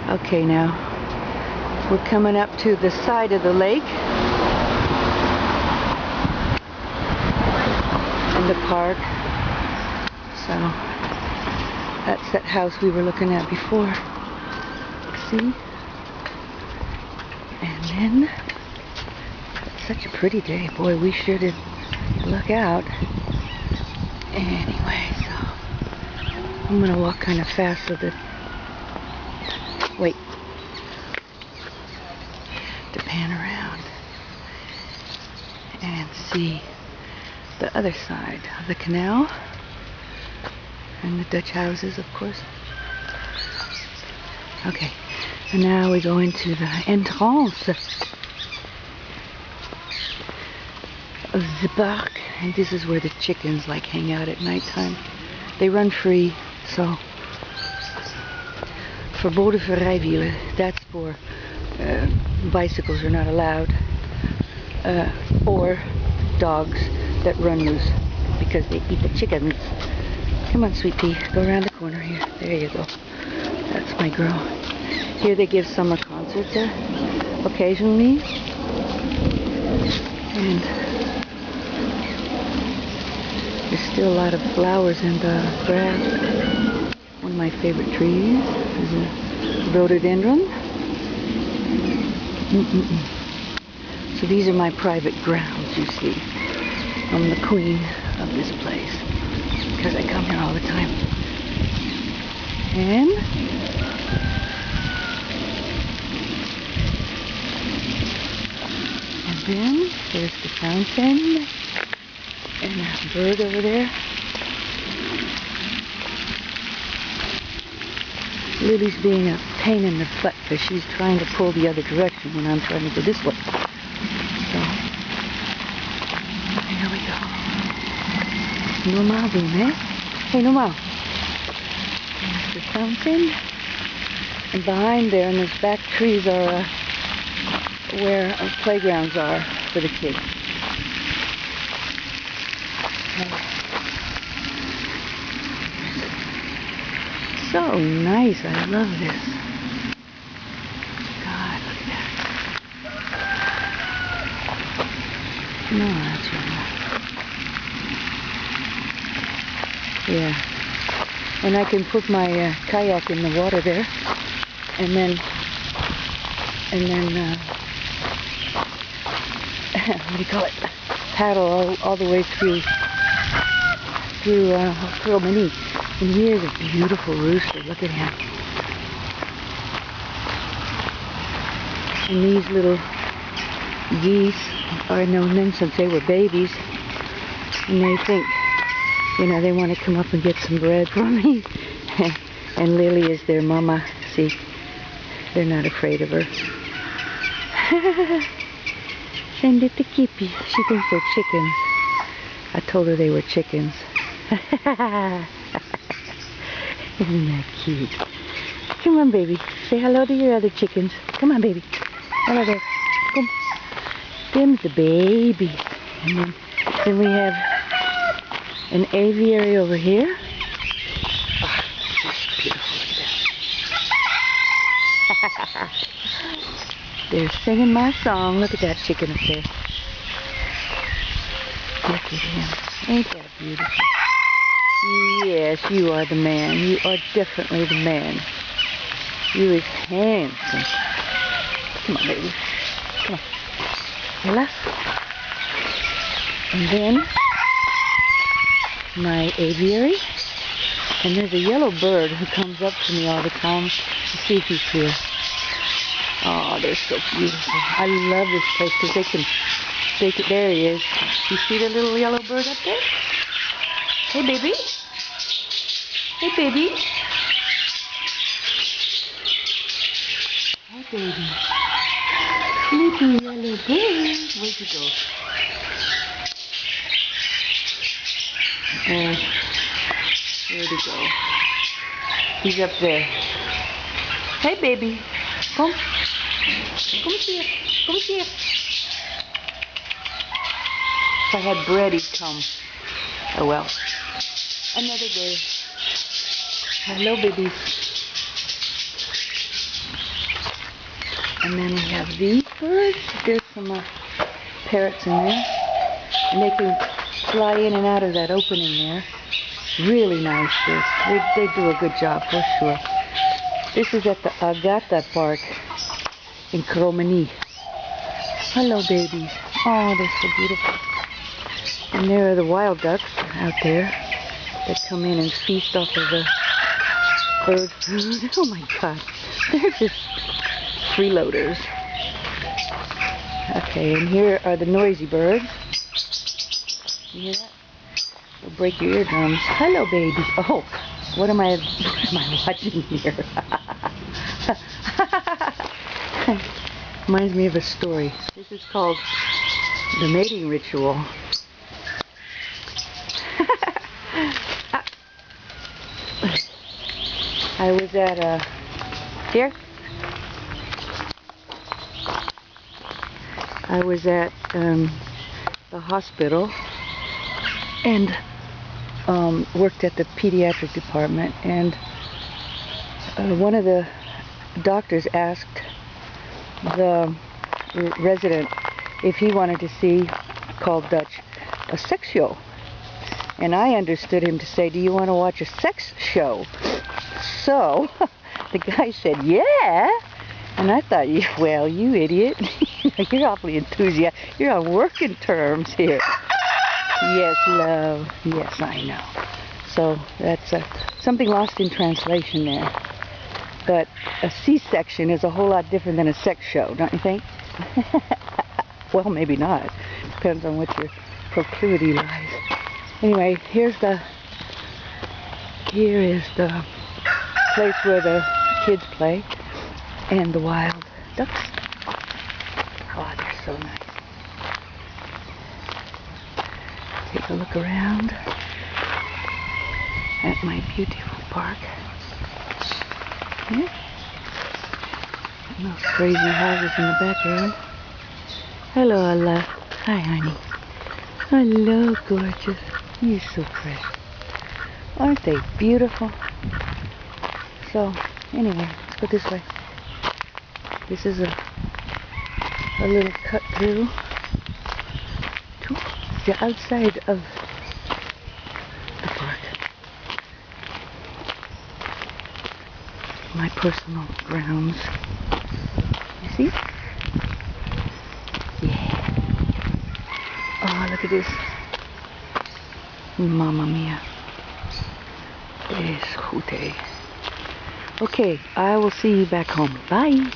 Okay, now we're coming up to the side of the lake and the park. So that's that house we were looking at before. See? And then it's such a pretty day. Boy, we sure did look out. Anyway, so I'm gonna walk kind of fast so that wait. To pan around and see the other side of the canal and the Dutch houses, of course. Okay, and now we go into the entrance of the park, and this is where the chickens like hang out at nighttime. They run free, so verboden vrijwielen, that's for bicycles are not allowed, or dogs that run loose because they eat the chickens. Come on, sweet pea, go around the corner here. There you go. That's my girl. Here they give summer concerts occasionally, and there's still a lot of flowers and grass. One of my favorite trees is a rhododendron. So these are my private grounds, you see. I'm the queen of this place because I come here all the time. And then there's the fountain and that bird over there. Lily's being a pain in the butt because she's trying to pull the other direction when I'm trying to go this way. So, here we go. Normal beam, eh? Hey, normal. There's the fountain. And behind there in those back trees are where playgrounds are for the kids. So nice, I love this. God, look at that. No, that's right. Yeah. And I can put my kayak in the water there, and then what do you call it? Paddle all the way through Cromanie. And here's a beautiful rooster. Look at him. And these little geese are known then since they were babies. And they think, you know, they want to come up and get some bread for me. And Lily is their mama. See, they're not afraid of her. Send it to Kippy. She thinks they're chickens. I told her they were chickens. Isn't that cute? Come on, baby. Say hello to your other chickens. Come on, baby. Hello there. Come. Them's the babies. And then we have an aviary over here. Oh, it's beautiful. Look at that. They're singing my song. Look at that chicken up there. Look at him. Ain't that beautiful? Yes, you are the man. You are definitely the man. You is handsome. Come on, baby. Come on. Hola. And then my aviary. And there's a yellow bird who comes up to me all the time to see if he's here. Oh, they're so beautiful. I love this place because they can, there he is. You see the little yellow bird up there? Hey, baby. Hey, baby. Hey, baby. Sleepy yellow bird. Where'd you go? Where'd he go? He's up there. Hey, baby. Come. Come here. Come here. If I had bread, he'd come. Oh well. Another day. Hello, babies. And then we have these birds. There's some parrots in there. And they can fly in and out of that opening there. Really nice birds. They do a good job for sure. This is at the Agata Park in Cromenie. Hello, babies. Oh, they're so beautiful. And there are the wild ducks out there that come in and feast off of the bird food. Oh my God, they're just freeloaders. Okay, and here are the noisy birds. You hear that? They'll break your eardrums. Hello, baby. Oh, what am I watching here? Reminds me of a story. This is called The Mating Ritual. I was at here. I was at the hospital and worked at the pediatric department, and one of the doctors asked the resident if he wanted to see, called Dutch, a sex show. And I understood him to say, do you want to watch a sex show? So the guy said, yeah. And I thought, well, you idiot. You're awfully enthusiastic. You're on working terms here. Yes, love. Yes, I know. So that's something lost in translation there. But a C-section is a whole lot different than a sex show, don't you think? Well, maybe not. Depends on what your proclivity lies. Anyway, here is the place where the kids play, and the wild ducks. Oh, they're so nice. Take a look around at my beautiful park. Yeah. And those crazy houses in the background. Hello, Allah. Hi, honey. Hello, gorgeous. You're so pretty. Aren't they beautiful? So, anyway, let's go this way. This is a little cut through to the outside of the park. My personal grounds. You see? Yeah. Oh, look at this. Mamma mia. It's Jute. Okay, I will see you back home. Bye.